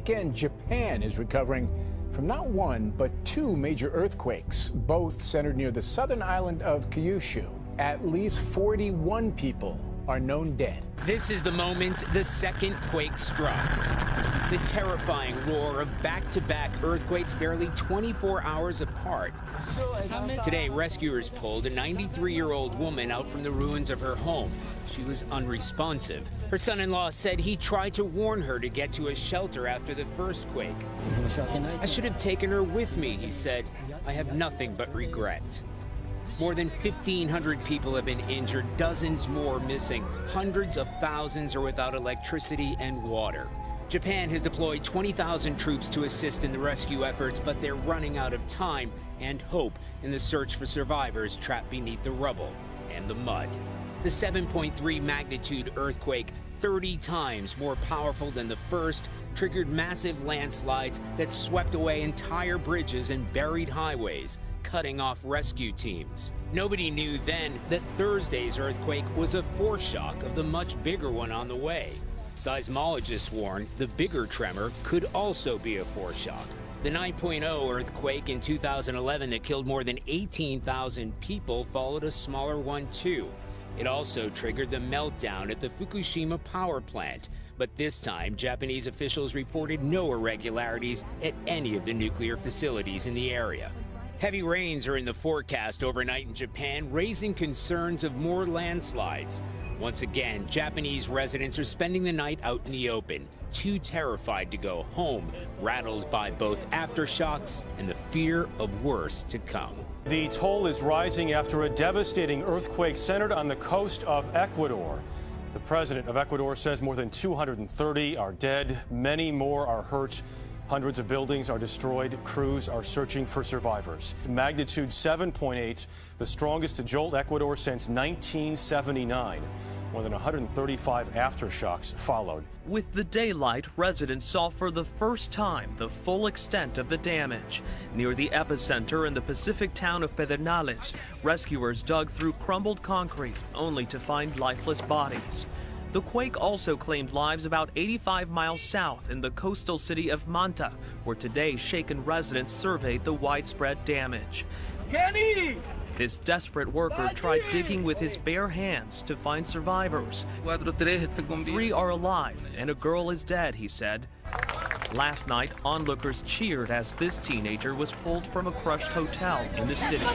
weekend, Japan is recovering from not one, but two major earthquakes, both centered near the southern island of Kyushu. At least 41 people are known dead. This is the moment the second quake struck. The terrifying roar of back-to-back earthquakes barely 24 hours apart. Today, rescuers pulled a 93-year-old woman out from the ruins of her home. She was unresponsive. Her son-in-law said he tried to warn her to get to a shelter after the first quake. "I should have taken her with me," he said. "I have nothing but regret." More than 1,500 people have been injured, dozens more missing. Hundreds of thousands are without electricity and water. Japan has deployed 20,000 troops to assist in the rescue efforts, but they're running out of time and hope in the search for survivors trapped beneath the rubble and the mud. The 7.3 magnitude earthquake, 30 times more powerful than the first, triggered massive landslides that swept away entire bridges and buried highways, cutting off rescue teams. Nobody knew then that Thursday's earthquake was a foreshock of the much bigger one on the way. Seismologists warn the bigger tremor could also be a foreshock. The 9.0 earthquake in 2011 that killed more than 18,000 people followed a smaller one too. It also triggered the meltdown at the Fukushima power plant. But this time, Japanese officials reported no irregularities at any of the nuclear facilities in the area. Heavy rains are in the forecast overnight in Japan, raising concerns of more landslides. Once again, Japanese residents are spending the night out in the open, too terrified to go home, rattled by both aftershocks and the fear of worse to come. The toll is rising after a devastating earthquake centered on the coast of Ecuador. The president of Ecuador says more than 230 are dead, many more are hurt. Hundreds of buildings are destroyed. Crews are searching for survivors. Magnitude 7.8, the strongest to jolt Ecuador since 1979. More than 135 aftershocks followed. With the daylight, residents saw for the first time the full extent of the damage. Near the epicenter in the Pacific town of Pedernales, rescuers dug through crumbled concrete only to find lifeless bodies. The quake also claimed lives about 85 miles south in the coastal city of Manta, where today shaken residents surveyed the widespread damage. This desperate worker tried digging with his bare hands to find survivors. 3 are alive and a girl is dead, he said. Last night, onlookers cheered as this teenager was pulled from a crushed hotel in the city.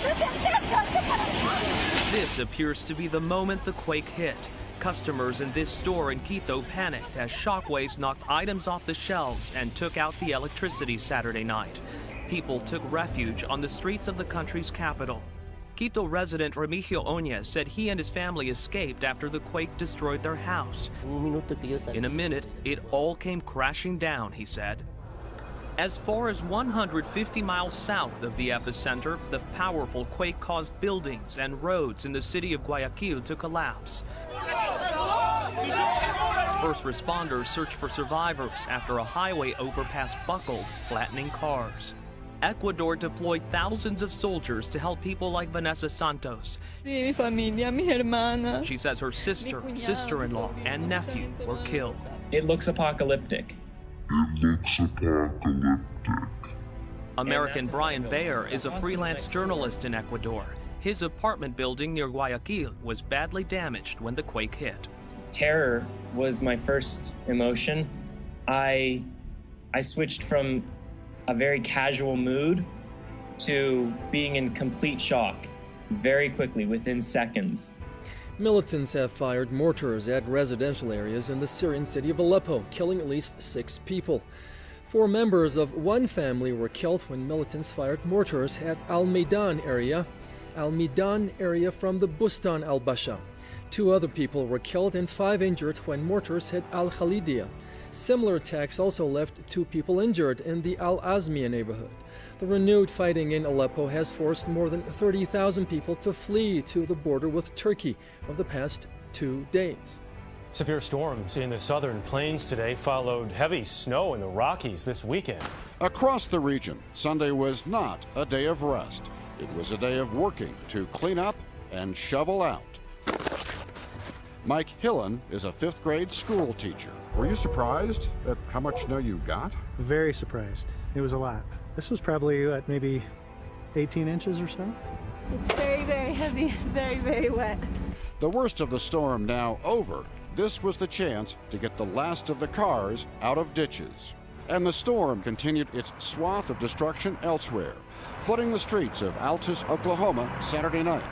This appears to be the moment the quake hit. Customers in this store in Quito panicked as shockwaves knocked items off the shelves and took out the electricity Saturday night. People took refuge on the streets of the country's capital. Quito resident Remigio Oñez said he and his family escaped after the quake destroyed their house. In a minute, it all came crashing down, he said. As far as 150 miles south of the epicenter, the powerful quake caused buildings and roads in the city of Guayaquil to collapse. First responders searched for survivors after a highway overpass buckled, flattening cars. Ecuador deployed thousands of soldiers to help people like Vanessa Santos. She says her sister, sister-in-law, and nephew were killed. It looks apocalyptic. American Brian Bayer is a freelance journalist in Ecuador. His apartment building near Guayaquil was badly damaged when the quake hit. Terror was my first emotion. I switched from a very casual mood to being in complete shock very quickly, within seconds. Militants have fired mortars at residential areas in the Syrian city of Aleppo, killing at least 6 people. 4 members of one family were killed when militants fired mortars at Al-Maidan area from the Bustan al-Basha. 2 other people were killed and 5 injured when mortars hit Al-Khalidia. Similar attacks also left 2 people injured in the Al-Azmiya neighborhood. The renewed fighting in Aleppo has forced more than 30,000 people to flee to the border with Turkey over the past 2 days. Severe storms in the southern plains today followed heavy snow in the Rockies this weekend. Across the region, Sunday was not a day of rest. It was a day of working to clean up and shovel out. Mike Hillen is a 5th grade school teacher. Were you surprised at how much snow you got? Very surprised. It was a lot. This was probably, maybe 18 inches or so? It's very, very heavy, very, very wet. The worst of the storm now over. This was the chance to get the last of the cars out of ditches. And the storm continued its swath of destruction elsewhere, flooding the streets of Altus, Oklahoma Saturday night,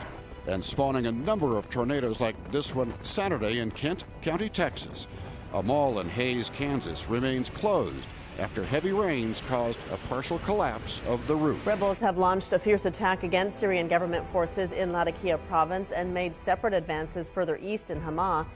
and spawning a number of tornadoes like this one Saturday in Kent County, Texas. A mall in Hays, Kansas remains closed after heavy rains caused a partial collapse of the roof. Rebels have launched a fierce attack against Syrian government forces in Latakia province and made separate advances further east in Hama.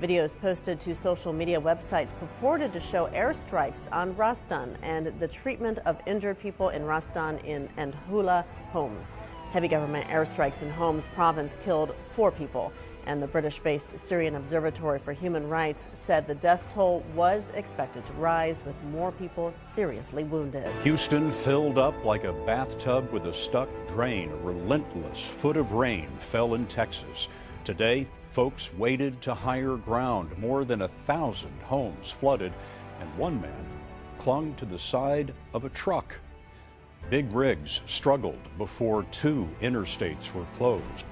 Videos posted to social media websites purported to show airstrikes on Rastan and the treatment of injured people in Rastan and Hula homes. Heavy government airstrikes in Homs province killed 4 people, and the British-based Syrian Observatory for Human Rights said the death toll was expected to rise, with more people seriously wounded. Houston filled up like a bathtub with a stuck drain. A relentless foot of rain fell in Texas. Today, folks waded to higher ground. More than 1,000 homes flooded, and one man clung to the side of a truck. Big rigs struggled before 2 interstates were closed.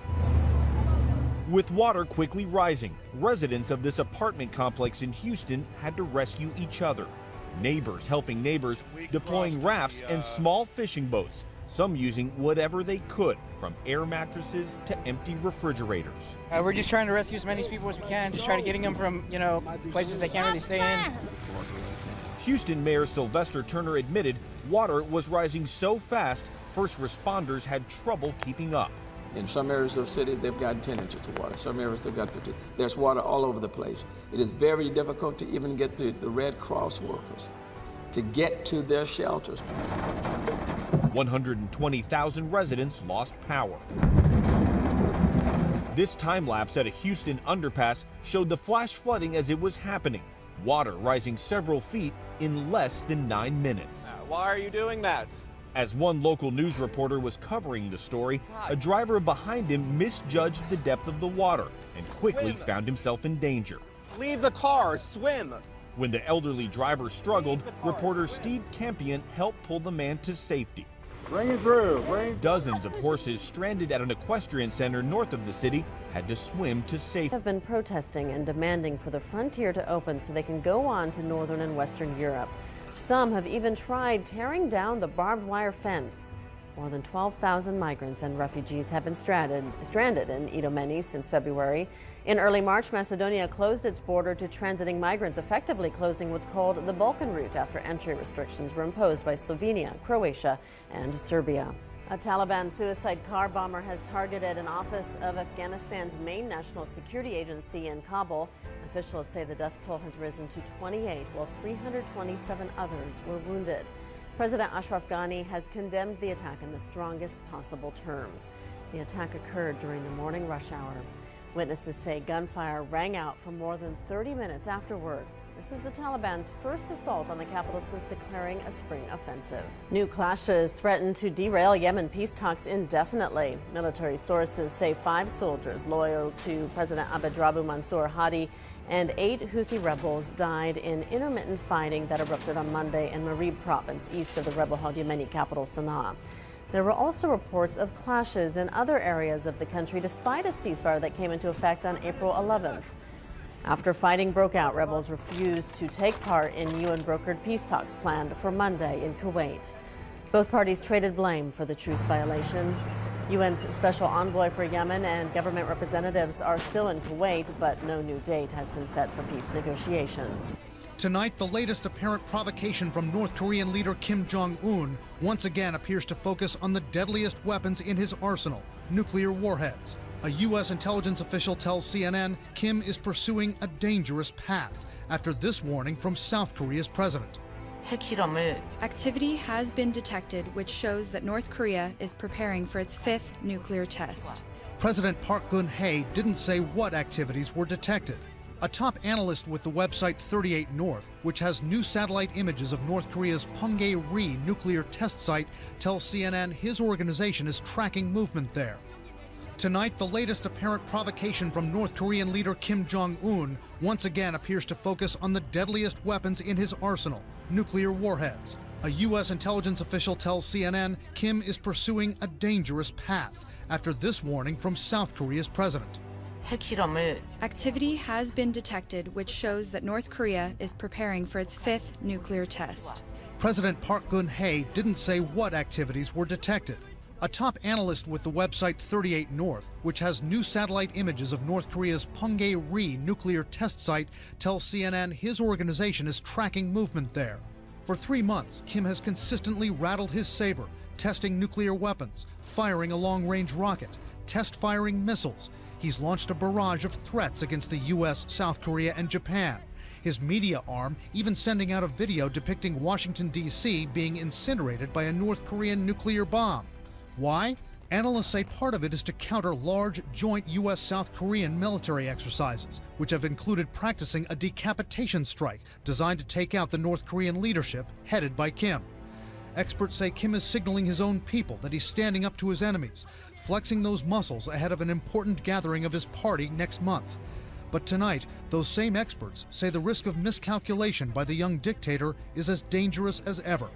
With water quickly rising, residents of this apartment complex in Houston had to rescue each other. Neighbors helping neighbors, deploying rafts and small fishing boats, some using whatever they could, from air mattresses to empty refrigerators. We're just trying to rescue as many people as we can, just try to getting them from, places they can't really stay in. Houston Mayor Sylvester Turner admitted water was rising so fast, first responders had trouble keeping up. In some areas of the city, they've got 10 inches of water. Some areas, they've got 50. There's water all over the place. It is very difficult to even get the Red Cross workers to get to their shelters. 120,000 residents lost power. This time lapse at a Houston underpass showed the flash flooding as it was happening. Water rising several feet in less than 9 minutes. Why are you doing that? As one local news reporter was covering the story, a driver behind him misjudged the depth of the water and quickly found himself in danger. Leave the car, swim. When the elderly driver struggled, reporter Steve Campion helped pull the man to safety. Bring it through. Dozens of horses stranded at an equestrian center north of the city had to swim to safety. Have been protesting and demanding for the frontier to open so they can go on to northern and western Europe. Some have even tried tearing down the barbed wire fence. More than 12,000 migrants and refugees have been stranded in Idomeni since February. In early March, Macedonia closed its border to transiting migrants, effectively closing what's called the Balkan route after entry restrictions were imposed by Slovenia, Croatia, and Serbia. A Taliban suicide car bomber has targeted an office of Afghanistan's main national security agency in Kabul. Officials say the death toll has risen to 28, while 327 others were wounded. President Ashraf Ghani has condemned the attack in the strongest possible terms. The attack occurred during the morning rush hour. Witnesses say gunfire rang out for more than 30 minutes afterward. This is the Taliban's first assault on the capital since declaring a spring offensive. New clashes threaten to derail Yemen peace talks indefinitely. Military sources say 5 soldiers loyal to President Abdrabbu Mansour Hadi and 8 Houthi rebels died in intermittent fighting that erupted on Monday in Marib province, east of the rebel-held Yemeni capital Sana'a. There were also reports of clashes in other areas of the country despite a ceasefire that came into effect on April 11th. After fighting broke out, rebels refused to take part in UN-brokered peace talks planned for Monday in Kuwait. Both parties traded blame for the truce violations. UN's special envoy for Yemen and government representatives are still in Kuwait, but no new date has been set for peace negotiations. Tonight, the latest apparent provocation from North Korean leader Kim Jong-un once again appears to focus on the deadliest weapons in his arsenal, nuclear warheads. A U.S. intelligence official tells CNN Kim is pursuing a dangerous path after this warning from South Korea's president. Activity has been detected, which shows that North Korea is preparing for its 5th nuclear test. President Park Geun-hye didn't say what activities were detected. A top analyst with the website 38 North, which has new satellite images of North Korea's Punggye-ri nuclear test site, tells CNN his organization is tracking movement there. Tonight, the latest apparent provocation from North Korean leader Kim Jong-un once again appears to focus on the deadliest weapons in his arsenal, nuclear warheads. A U.S. intelligence official tells CNN Kim is pursuing a dangerous path after this warning from South Korea's president. Activity has been detected which shows that North Korea is preparing for its 5th nuclear test. President Park Geun-hye didn't say what activities were detected. A top analyst with the website 38 North, which has new satellite images of North Korea's Punggye-ri nuclear test site, tells CNN his organization is tracking movement there. For 3 months, Kim has consistently rattled his saber, testing nuclear weapons, firing a long-range rocket, test-firing missiles. He's launched a barrage of threats against the U.S., South Korea, and Japan. His media arm even sending out a video depicting Washington, D.C. being incinerated by a North Korean nuclear bomb. Why? Analysts say part of it is to counter large joint U.S.-South Korean military exercises, which have included practicing a decapitation strike designed to take out the North Korean leadership headed by Kim. Experts say Kim is signaling his own people that he's standing up to his enemies, flexing those muscles ahead of an important gathering of his party next month. But tonight, those same experts say the risk of miscalculation by the young dictator is as dangerous as ever.